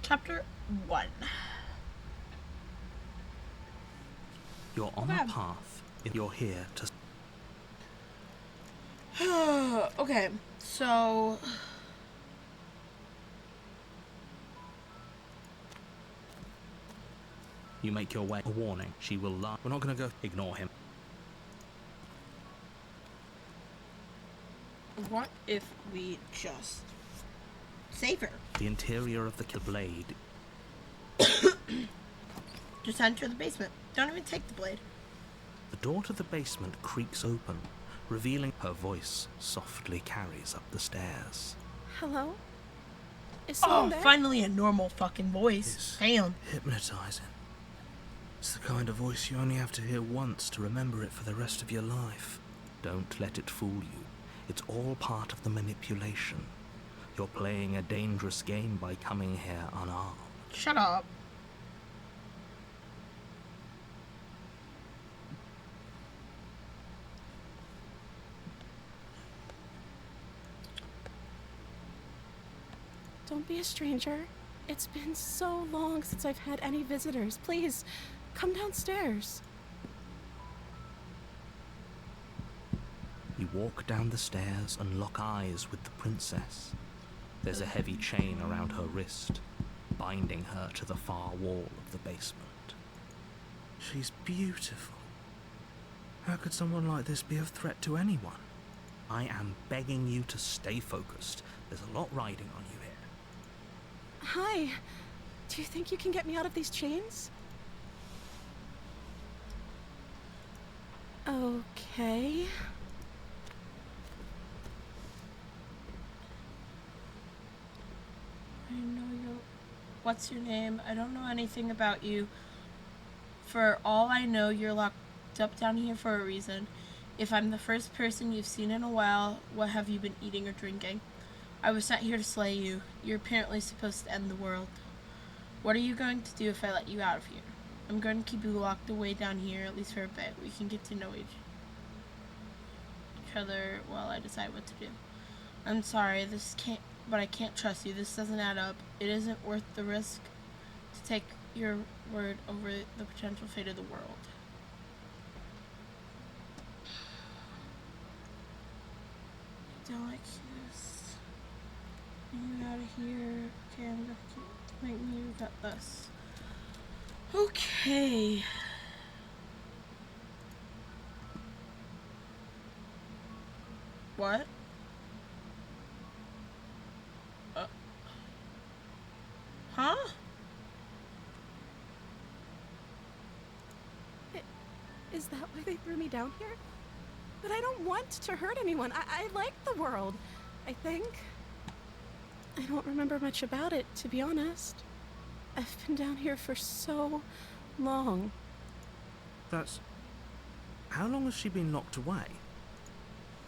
Chapter 1. You're on a path. You're here to... Okay, so... You make your way. A warning. She will lie. We're not going to go... Ignore him. What if we just save her? The interior of the blade. Just enter the basement. Don't even take the blade. The door to the basement creaks open, revealing her voice softly carries up the stairs. Hello? Is someone there? Finally a normal fucking voice. It's Damn. hypnotizing. It's the kind of voice you only have to hear once to remember it for the rest of your life. Don't let it fool you. It's all part of the manipulation. You're playing a dangerous game by coming here unarmed. Shut up. Don't be a stranger. It's been so long since I've had any visitors. Please, come downstairs. You walk down the stairs and lock eyes with the princess. There's a heavy chain around her wrist, binding her to the far wall of the basement. She's beautiful. How could someone like this be of threat to anyone? I am begging you to stay focused. There's a lot riding on you here. Hi. Do you think you can get me out of these chains? Okay. I know you. What's your name? I don't know anything about you. For all I know, you're locked up down here for a reason. If I'm the first person you've seen in a while, what have you been eating or drinking? I was sent here to slay you. You're apparently supposed to end the world. What are you going to do if I let you out of here? I'm going to keep you locked away down here, at least for a bit. We can get to know each other while I decide what to do. I'm sorry, but I can't trust you. This doesn't add up. It isn't worth the risk to take your word over the potential fate of the world. Don't like this. You out of here. Okay, I'm gonna make me got this. Okay. What? Huh? Is that why they threw me down here? But I don't want to hurt anyone. I like the world, I think. I don't remember much about it, to be honest. I've been down here for so long. That's... How long has she been locked away?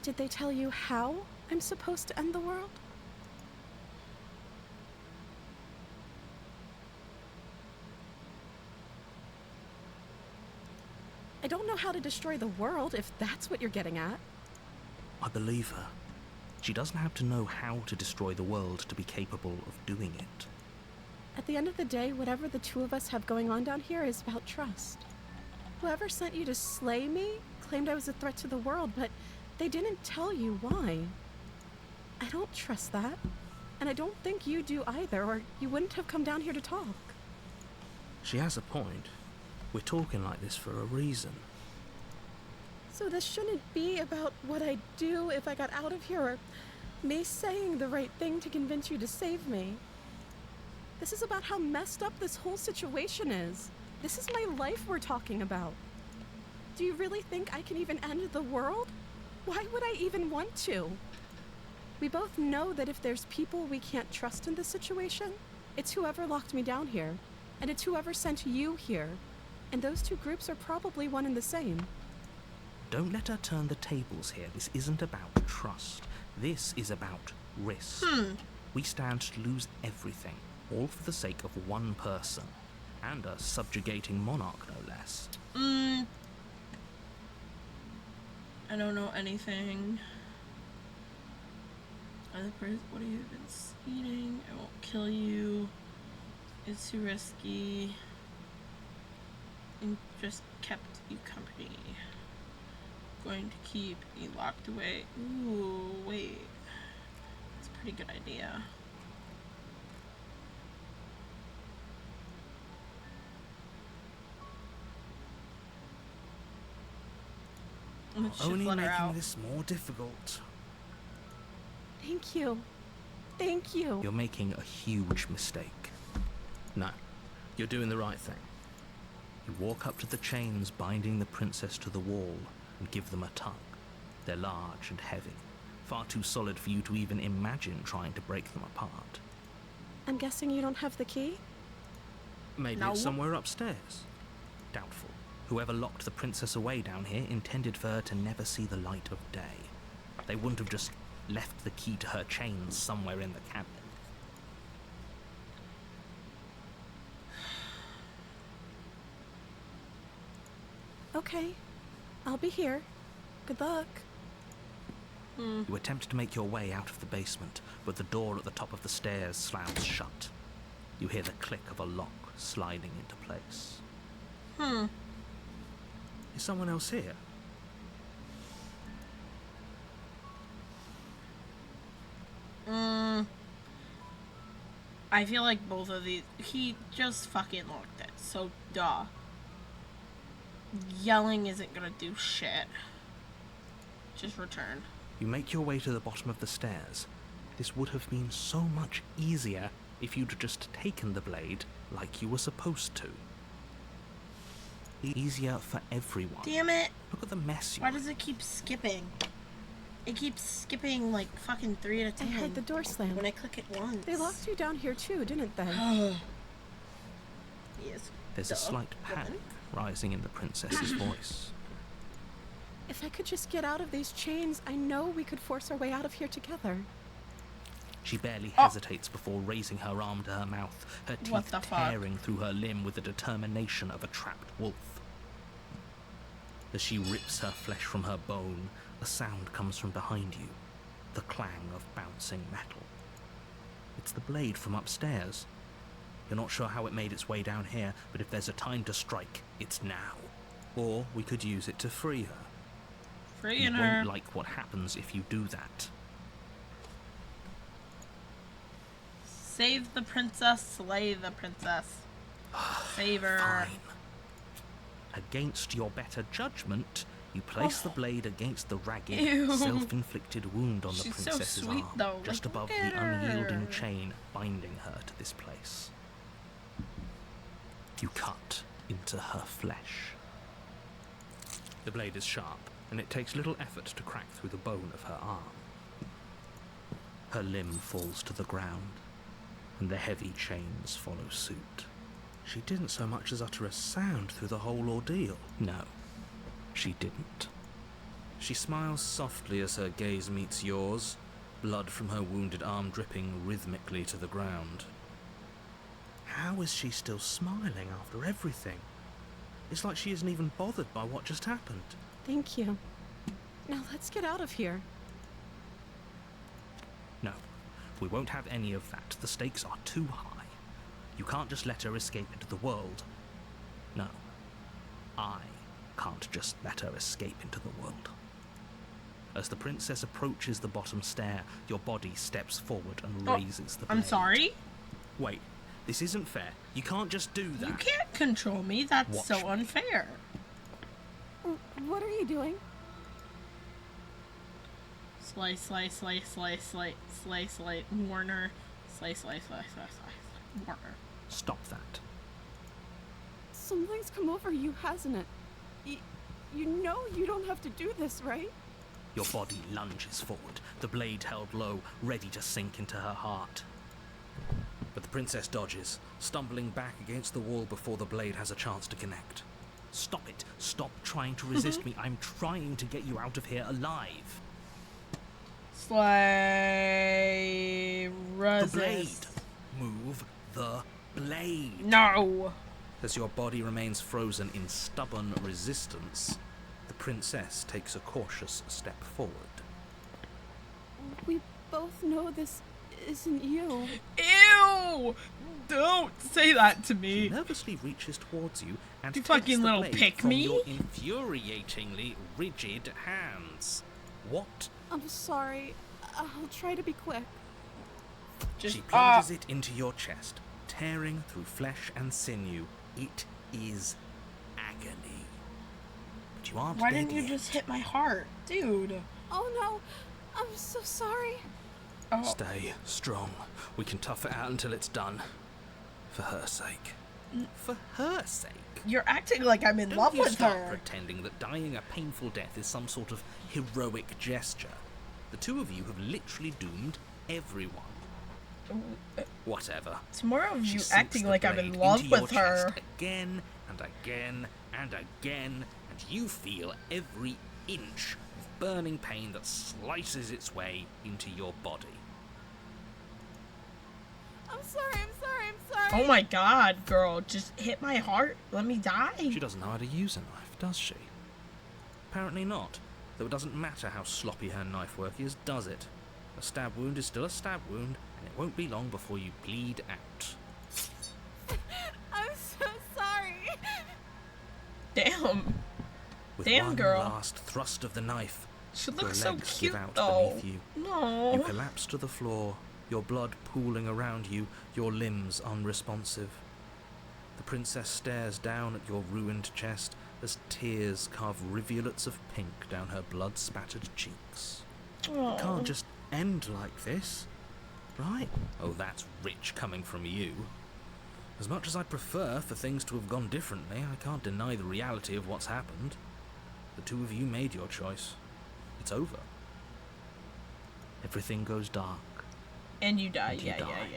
Did they tell you how I'm supposed to end the world? I don't know how to destroy the world, if that's what you're getting at. I believe her. She doesn't have to know how to destroy the world to be capable of doing it. At the end of the day, whatever the two of us have going on down here is about trust. Whoever sent you to slay me claimed I was a threat to the world, but they didn't tell you why. I don't trust that, and I don't think you do either, or you wouldn't have come down here to talk. She has a point. We're talking like this for a reason. So this shouldn't be about what I'd do if I got out of here, or me saying the right thing to convince you to save me. This is about how messed up this whole situation is. This is my life we're talking about. Do you really think I can even end the world? Why would I even want to? We both know that if there's people we can't trust in this situation, it's whoever locked me down here, and it's whoever sent you here. And those two groups are probably one and the same. Don't let her turn the tables here. This isn't about trust. This is about risk. We stand to lose everything, all for the sake of one person, and a subjugating monarch, no less. I don't know anything. What have you been eating? I won't kill you. It's too risky. And just kept you company. Going to keep you locked away. Ooh, wait. That's a pretty good idea. Let's just Only let her making out. this more difficult. Thank you. Thank you. You're making a huge mistake. No, you're doing the right thing. You walk up to the chains binding the princess to the wall and give them a tug. They're large and heavy, far too solid for you to even imagine trying to break them apart. I'm guessing you don't have the key? Maybe No. it's somewhere upstairs. Doubtful. Whoever locked the princess away down here intended for her to never see the light of day. They wouldn't have just left the key to her chains somewhere in the cabinet. Okay. I'll be here. Good luck. You attempt to make your way out of the basement, but the door at the top of the stairs slams shut. You hear the click of a lock sliding into place. Is someone else here? I feel like both of these. He just fucking locked it, so duh. Yelling isn't gonna do shit. Just return. You make your way to the bottom of the stairs. This would have been so much easier if you'd just taken the blade like you were supposed to. Easier for everyone. Damn it! Look at the mess Why you're does it keep skipping? It keeps skipping like fucking 3 at a I time. heard the door slam. When I click it once. They locked you down here too, didn't they? Yes. There's a Duh. slight panic rising in the princess's voice. If I could just get out of these chains, I know we could force our way out of here together. She barely Oh. hesitates before raising her arm to her mouth, her What teeth the fuck? tearing through her limb with the determination of a trapped wolf. As she rips her flesh from her bone, a sound comes from behind you, the clang of bouncing metal. It's the blade from upstairs. You're not sure how it made its way down here, but if there's a time to strike, it's now. Or we could use it to free her. You Freeing her. won't like what happens if you do that. Save the princess, slay the princess. Save her. Fine. Against your better judgment, you place the blade against the ragged, Ew. self-inflicted wound on the She's so princess's sweet, arm, though. just Like, above look the at unyielding her. chain binding her to this place. You cut into her flesh. The blade is sharp, and it takes little effort to crack through the bone of her arm. Her limb falls to the ground, and the heavy chains follow suit. She didn't so much as utter a sound through the whole ordeal. No, she didn't. She smiles softly as her gaze meets yours, blood from her wounded arm dripping rhythmically to the ground. How is she still smiling after everything? It's like she isn't even bothered by what just happened. Thank you. Now let's get out of here. No, we won't have any of that. The stakes are too high. You can't just let her escape into the world. No, I can't just let her escape into the world. As the princess approaches the bottom stair, your body steps forward and raises the blade. I'm sorry? Wait, this isn't fair. You can't just do that. You can't control me. That's Watch so me. unfair. What are you doing? Slice, slice, slice, slice, slice, slice, slice, Warner. Slice, slice, slice, slice, slice, Warner. Stop that. Something's come over you, hasn't it? You know you don't have to do this, right? Your body lunges forward, the blade held low, ready to sink into her heart. But the princess dodges, stumbling back against the wall before the blade has a chance to connect. Stop it. Stop trying to resist me. I'm trying to get you out of here alive. Slay. Resist. The blade. Move the blade. No. As your body remains frozen in stubborn resistance, the princess takes a cautious step forward. We both know this isn't you. Ew. Don't say that to She me. nervously reaches towards you and You takes fucking the little blade pick from me. your infuriatingly rigid hands. What? I'm sorry. I'll try to be quick. Just She plunges it into your chest, tearing through flesh and sinew. It is agony. But you aren't why dead didn't you yet. just hit my heart, dude? Oh no, I'm so sorry. Oh, Stay strong. We can tough it out until it's done. For her sake. For her sake. you're acting like I'm in Don't love you with start her. pretending that dying a painful death is some sort of heroic gesture. The two of you have literally doomed everyone. Whatever. It's more of She you sinks acting the like I'm in blade love into your with her. chest again and again and again, and you feel every inch of burning pain that slices its way into your body. I'm sorry. I'm sorry. Oh my god, girl, just hit my heart. Let me die. She doesn't know how to use a knife, does she? Apparently not, though it doesn't matter how sloppy her knife work is, does it? A stab wound is still a stab wound, and it won't be long before you bleed out. I'm so sorry. Damn. With Damn, one girl. last thrust of the knife, She your looks so legs cute give out though. beneath you. You No. collapse to the floor, your blood pooling around you, your limbs unresponsive. The princess stares down at your ruined chest as tears carve rivulets of pink down her blood-spattered cheeks. It can't just end like this, right? Oh, that's rich coming from you. As much as I'd prefer for things to have gone differently, I can't deny the reality of what's happened. The two of you made your choice. It's over. Everything goes dark. And you die. And you Yeah. die.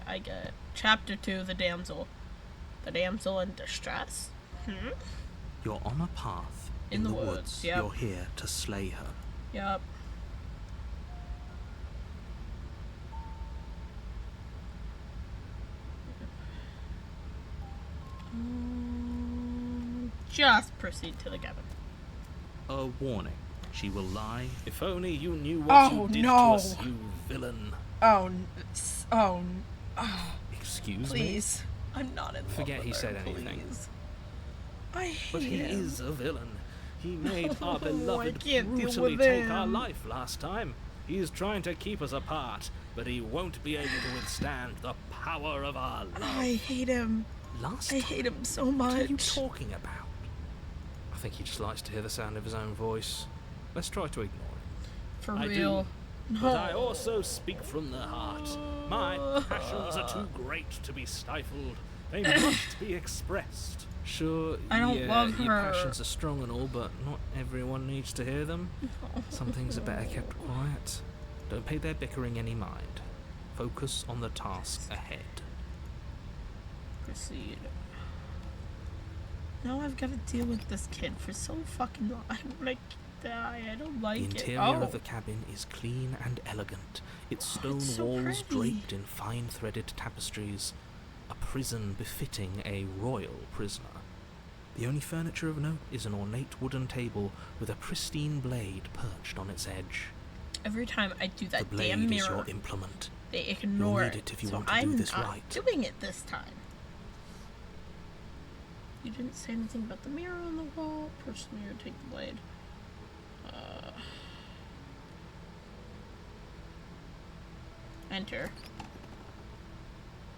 I get it. Chapter 2, the damsel. The damsel in distress. You're on a path In the woods, yep. You're here to slay her. Yup. Just proceed to the cabin. A warning. She will lie. If only you knew what Oh, you did no. to us, you villain. Oh, Excuse me? please. I'm not in love Forget with he her, said anything. please. I hate But he him. is a villain. He made our I beloved can't deal brutally with take our him. life last time. He's trying to keep us apart, but he won't be able to withstand the power of our love. I hate him. Last I time? hate him so What are you much. talking about? I think he just likes to hear the sound of his own voice. Let's try to ignore him. For I do, real. But I also speak from the heart. My passions are too great to be stifled. They must be expressed. Sure, I don't love your her. passions are strong and all, but not everyone needs to hear them. Some things are better kept quiet. Don't pay their bickering any mind. Focus on the task ahead. Proceed. Now I've got to deal with this kid for so fucking long. I want to die. I don't like The it. interior Oh. of the cabin is clean and elegant, its stone it's so walls pretty. draped in fine threaded tapestries, a prison befitting a royal prisoner. The only furniture of note is an ornate wooden table with a pristine blade perched on its edge. Every time I do The that blade damn is mirror, your implement. they ignore need it if you so want to do I'm this not right. doing it this time. You didn't say anything about the mirror on the wall. Push the mirror, take the blade. Enter.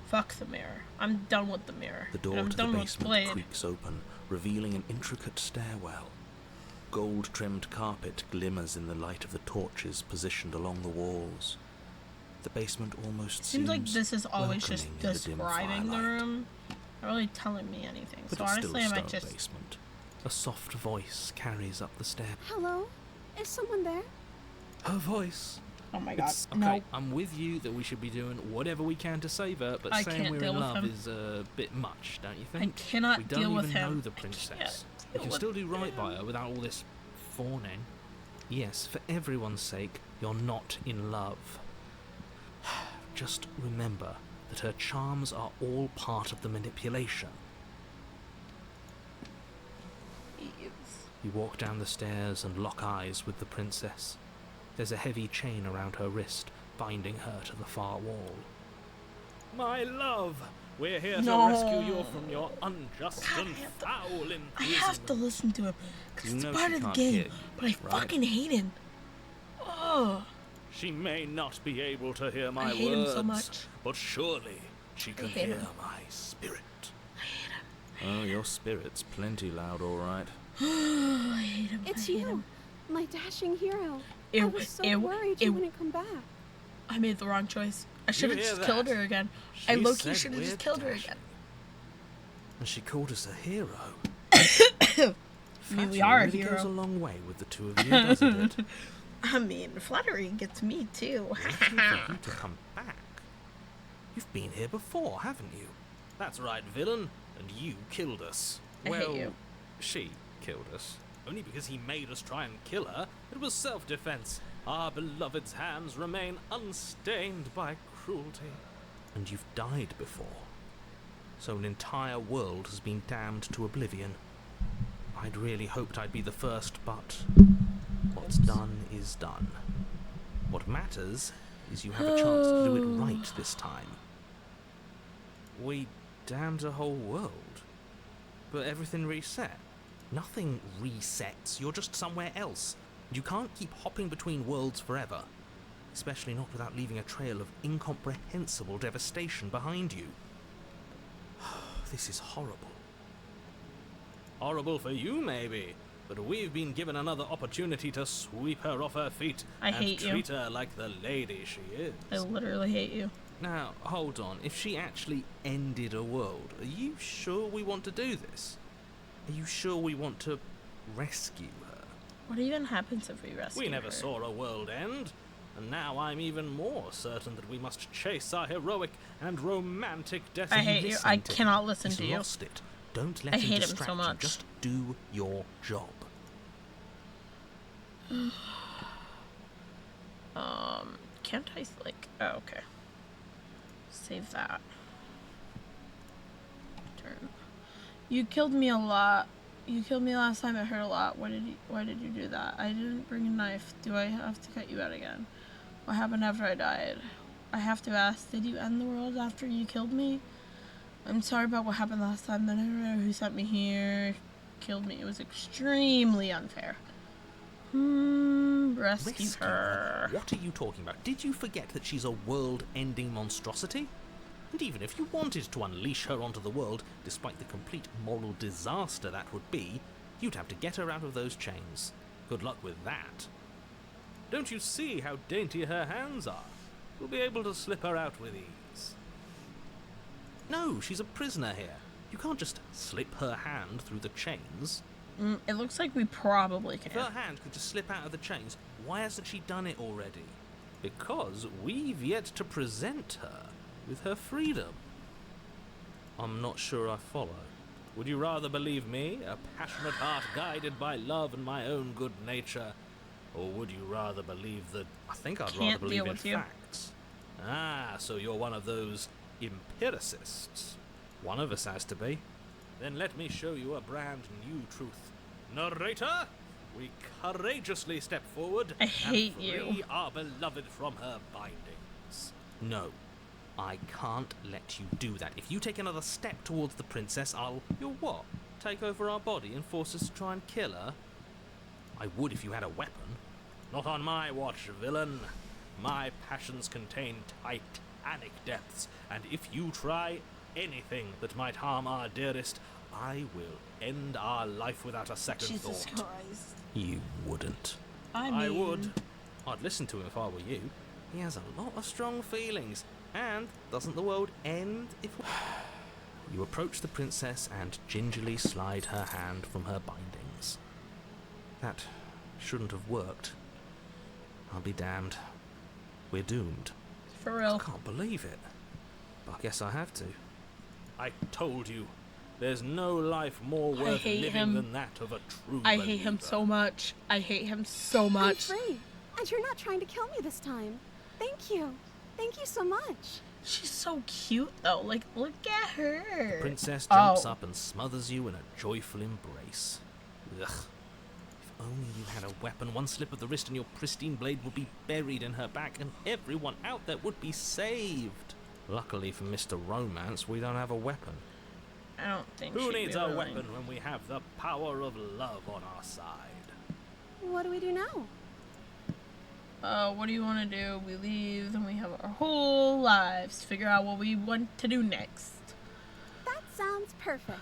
Fuck the mirror. I'm done with the mirror. The And door I'm to the done with basement blade. creaks open, revealing an intricate stairwell. Gold-trimmed carpet glimmers in the light of the torches positioned along the walls. The basement almost Seems like this is always just welcoming in the dim describing the firelight. room, not really telling me anything. But So it's honestly, still I a might stone just. basement. A soft voice carries up the stair. Hello? Is someone there? Her voice. Oh my god. It's okay. No. I'm with you that we should be doing whatever we can to save her, but I saying can't we're deal in with love him. is a bit much, don't you I think? cannot we don't deal even with him. know the I princess. can't We deal can with still do right by him. her without all this fawning. Yes, for everyone's sake, you're not in love. Just remember that her charms are all part of the manipulation. You walk down the stairs and lock eyes with the princess. There's a heavy chain around her wrist, binding her to the far wall. My love, we're here No. to rescue you from your unjust God, and I have to- foul imprisonment. I have to listen to him because You it's know part she of the can't game. hear you, But I right? fucking hate him. Oh, She may not be able to hear my I hate him words, so much. but surely she can hate hear him. my spirit. Oh, your spirit's plenty loud, all right. I hate him. It's I hate you, him. my dashing hero. I Ew, was so ew, worried ew. you wouldn't come back. I made the wrong choice. I should have hear just that? killed her again. I She low-key said should have we're just killed her dashing. again. And she called us a hero. I mean, we Flattery are a really hero. goes a long way with the two of you, doesn't it? I mean, flattery gets me too. Waiting for you to come back. You've been here before, haven't you? That's right, villain. And you killed us. I hate Well, you. she killed us. Only because he made us try and kill her. It was self-defense. Our beloved's hands remain unstained by cruelty. And you've died before. So an entire world has been damned to oblivion. I'd really hoped I'd be the first, but what's done is done. What matters is you have a chance to do it right this time. We damned a whole world, but everything reset. Nothing resets, you're just somewhere else. You can't keep hopping between worlds forever, especially not without leaving a trail of incomprehensible devastation behind you. This is horrible. Horrible for you, maybe, but we've been given another opportunity to sweep her off her feet I and hate you. treat her like the lady she is. I literally hate you. Now, hold on. If she actually ended a world, are you sure we want to do this? Are you sure we want to rescue her? What even happens if we rescue We never her? saw a world end, and now I'm even more certain that we must chase our heroic and romantic destiny. I hate you. I cannot listen He's to you. lost it. Don't let I him hate him so distract you. much. Just do your job. Can't I, like, oh, okay. Save that. Turn. You killed me a lot. You killed me last time, it hurt a lot. Why did you do that? I didn't bring a knife. Do I have to cut you out again? What happened after I died? I have to ask, did you end the world after you killed me? I'm sorry about what happened last time. The narrator who sent me here killed me. It was extremely unfair. Rescue her. What are you talking about? Did you forget that she's a world-ending monstrosity? And even if you wanted to unleash her onto the world, despite the complete moral disaster that would be, you'd have to get her out of those chains. Good luck with that. Don't you see how dainty her hands are? You'll be able to slip her out with ease. No, she's a prisoner here. You can't just slip her hand through the chains. It looks like we probably If her can. hand could just slip out of the chains, why hasn't she done it already? Because we've yet to present her with her freedom. I'm not sure I follow. Would you rather believe me, a passionate heart guided by love and my own good nature? Or would you rather believe that... I think I'd rather Can't believe deal in with you. facts. Ah, so you're one of those empiricists. One of us has to be. Then let me show you a brand new truth. Narrator, we courageously step forward I hate and you. free our beloved from her bindings. No, I can't let you do that. If you take another step towards the princess, You'll what? Take over our body and force us to try and kill her? I would if you had a weapon. Not on my watch, villain. My passions contain titanic depths, and if you try anything that might harm our dearest, I will end our life without a second Jesus thought. Christ. You wouldn't. I mean, would. I'd listen to him if I were you. He has a lot of strong feelings, and doesn't the world end if... You approach the princess and gingerly slide her hand from her bindings. That shouldn't have worked. I'll be damned. We're doomed. For I real. can't believe it. But I guess I have to. I told you. There's no life more worth hate living him. than that of a true I hate him believer. so much. I hate him so much. I'm free, and you're not trying to kill me this time. Thank you. Thank you so much. She's so cute though. Like, look at her. Princess jumps Oh. up and smothers you in a joyful embrace. Ugh. If only you had a weapon, one slip of the wrist and your pristine blade would be buried in her back, and everyone out there would be saved. Luckily for Mr. Romance, we don't have a weapon. I don't think Who she'd needs be a willing. weapon when we have the power of love on our side? What do we do now? What do you want to do? We leave, then we have our whole lives to figure out what we want to do next. That sounds perfect.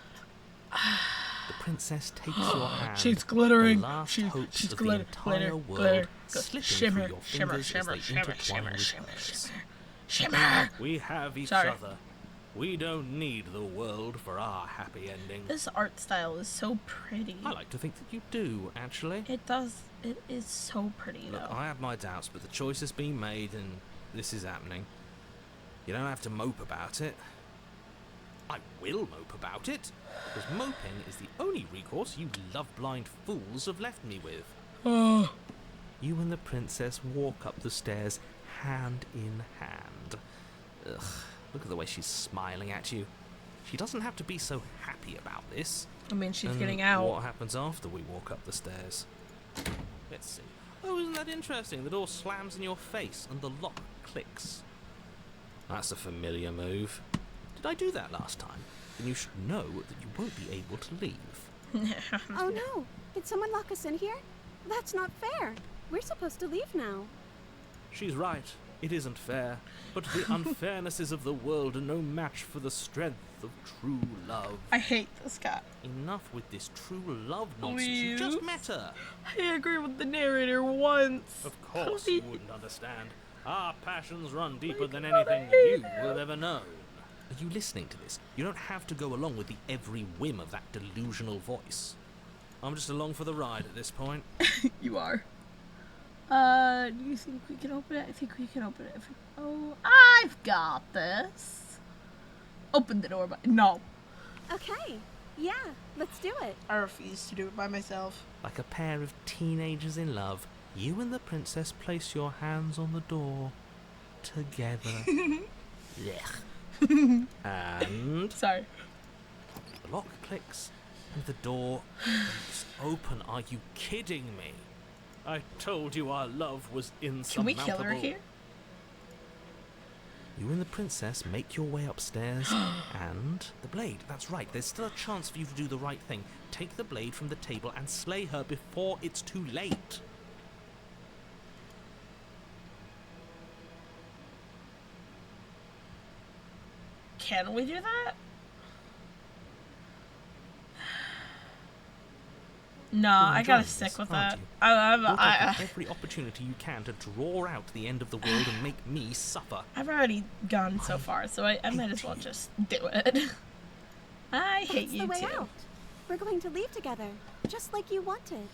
The princess takes your hand. She's glittering. The last She's hopes of glitter, the entire glitter, world glitter. slipping Shimmer, through your shimmer, fingers shimmer, as they shimmer, intertwine shimmer, with shimmer, hers. Shimmer. We have each Sorry. other. We don't need the world for our happy ending. This art style is so pretty. I like to think that you do, actually. It does. It is so pretty, Look, though. I have my doubts, but the choice has been made and this is happening. You don't have to mope about it. I will mope about it, because moping is the only recourse you love-blind fools have left me with. Oh. You and the princess walk up the stairs hand in hand. Ugh, look at the way she's smiling at you. She doesn't have to be so happy about this. I mean, she's And getting out. What happens after we walk up the stairs? Let's see. Oh, isn't that interesting? The door slams in your face and the lock clicks. That's a familiar move. Did I do that last time? Then you should know that you won't be able to leave. Oh no! Did someone lock us in here? That's not fair. We're supposed to leave now. She's right. It isn't fair. But the unfairnesses of the world are no match for the strength of true love. I hate this guy. Enough with this true love nonsense. You just Please? met her. I agree with the narrator once. Of course Please. you wouldn't understand. Our passions run deeper than God, I anything hate you him. will ever know. Are you listening to this? You don't have to go along with the every whim of that delusional voice. I'm just along for the ride at this point. You are. Do you think we can open it? I think we can open it. Oh, I've got this. Open the door, but no. Okay. Yeah, let's do it. I refuse to do it by myself. Like a pair of teenagers in love, you and the princess place your hands on the door together. Blech. And Sorry. the lock clicks and the door is open. Are you kidding me? I told you our love was Can we insurmountable. kill her here? You and the princess make your way upstairs and the blade. That's right. There's still a chance for you to do the right thing. Take the blade from the table and slay her before it's too late. Can we do that? No, You're I gotta enjoying stick this, with aren't that. you? I, You're I, taking every opportunity you can to draw out the end of the world and make me suffer. I've already gone so far, so I might as well just do it. I hate That's you the way too. out. We're going to leave together, just like you wanted.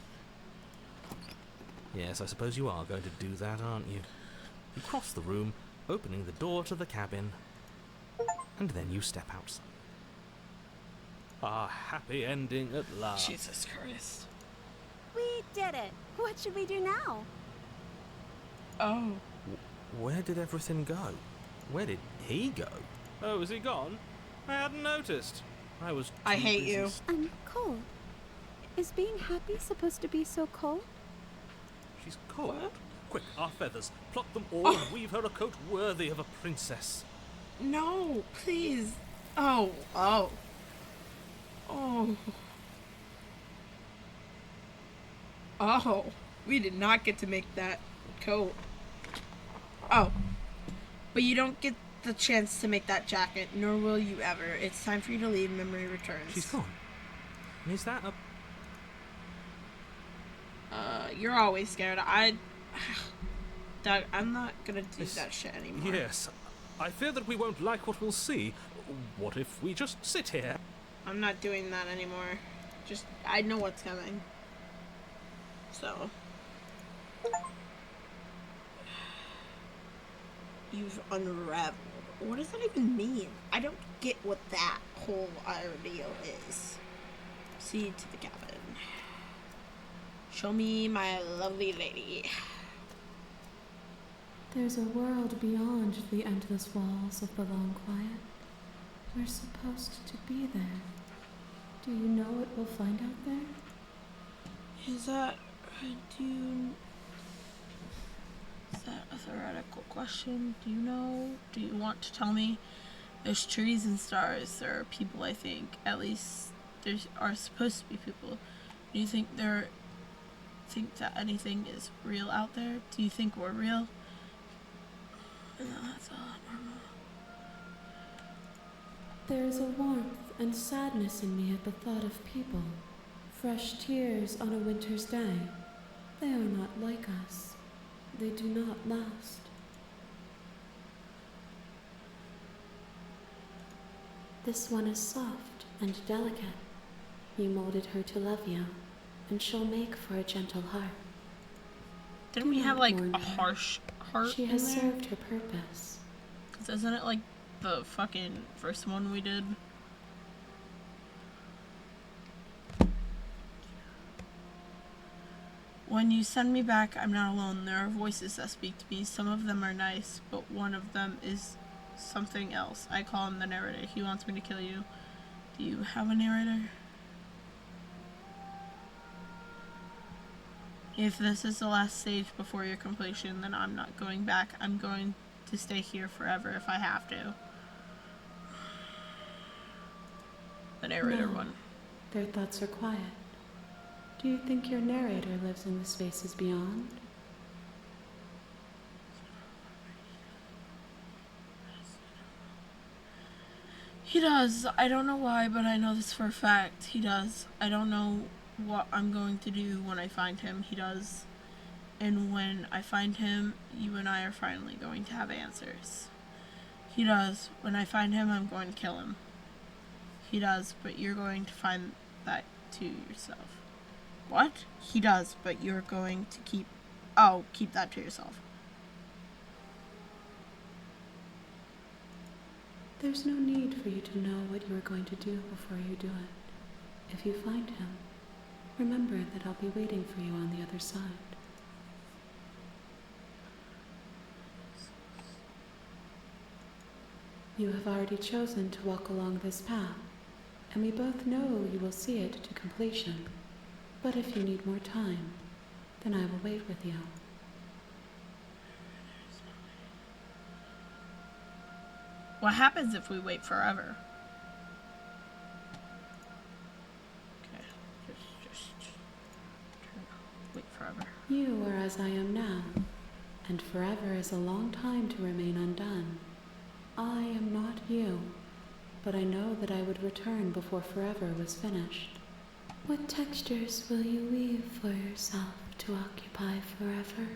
Yes, I suppose you are going to do that, aren't you? You cross the room, opening the door to the cabin, and then you step outside. Our happy ending at last. Jesus Christ. We did it. What should we do now? Oh. Where did everything go? Where did he go? Oh, is he gone? I hadn't noticed. I hate you. I'm cold. Is being happy supposed to be so cold? She's cold. What? Quick, our feathers. Pluck them all and weave her a coat worthy of a princess. No, please. Oh, oh. Oh. Oh. We did not get to make that coat. Oh. But you don't get the chance to make that jacket, nor will you ever. It's time for you to leave. Memory returns. She's gone. And is that a... You're always scared. Doug, I'm not gonna do that shit anymore. Yes. I fear that we won't like what we'll see. What if we just sit here? I'm not doing that anymore. Just, I know what's coming. So. You've unraveled. What does that even mean? I don't get what that whole ordeal is. Proceed to the cabin. Show me my lovely lady. There's a world beyond the endless walls of the long quiet. We're supposed to be there. Do you know what we'll find out there? Is that... do you... Is that a theoretical question? Do you know? Do you want to tell me? There's trees and stars. There are people, I think. At least there are supposed to be people. Do you think that anything is real out there? Do you think we're real? No, that's all normal. There is a warmth and sadness in me at the thought of people. Fresh tears on a winter's day. They are not like us. They do not last. This one is soft and delicate. You molded her to love you, and she'll make for a gentle heart. Didn't Do we have not like mourn a her. harsh heart She in has there? served her purpose. 'Cause isn't it like the fucking first one we did? When you send me back, I'm not alone. There are voices that speak to me. Some of them are nice, but one of them is something else. I call him the narrator. He wants me to kill you. Do you have a narrator? If this is the last stage before your completion, then I'm not going back. I'm going to stay here forever if I have to. The narrator No. one. Their thoughts are quiet. Do you think your narrator lives in the spaces beyond? He does. I don't know why, but I know this for a fact. He does. I don't know what I'm going to do when I find him. He does. And when I find him, you and I are finally going to have answers. He does. When I find him, I'm going to kill him. He does, but you're going to find that to yourself. What? He does, but you're going to keep that to yourself. There's no need for you to know what you are going to do before you do it. If you find him, remember that I'll be waiting for you on the other side. You have already chosen to walk along this path, and we both know you will see it to completion. But if you need more time, then I will wait with you. What happens if we wait forever? Okay, just wait forever. You are as I am now, and forever is a long time to remain undone. I am not you, but I know that I would return before forever was finished. What textures will you weave for yourself to occupy forever?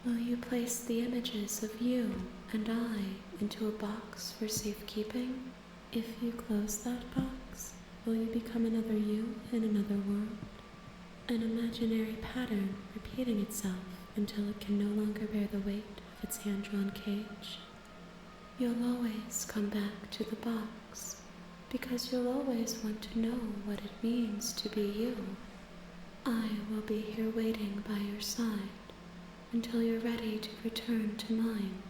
Will you place the images of you and I into a box for safekeeping? If you close that box, will you become another you in another world? An imaginary pattern repeating itself until it can no longer bear the weight of its hand-drawn cage? You'll always come back to the box, because you'll always want to know what it means to be you. I will be here waiting by your side until you're ready to return to mine.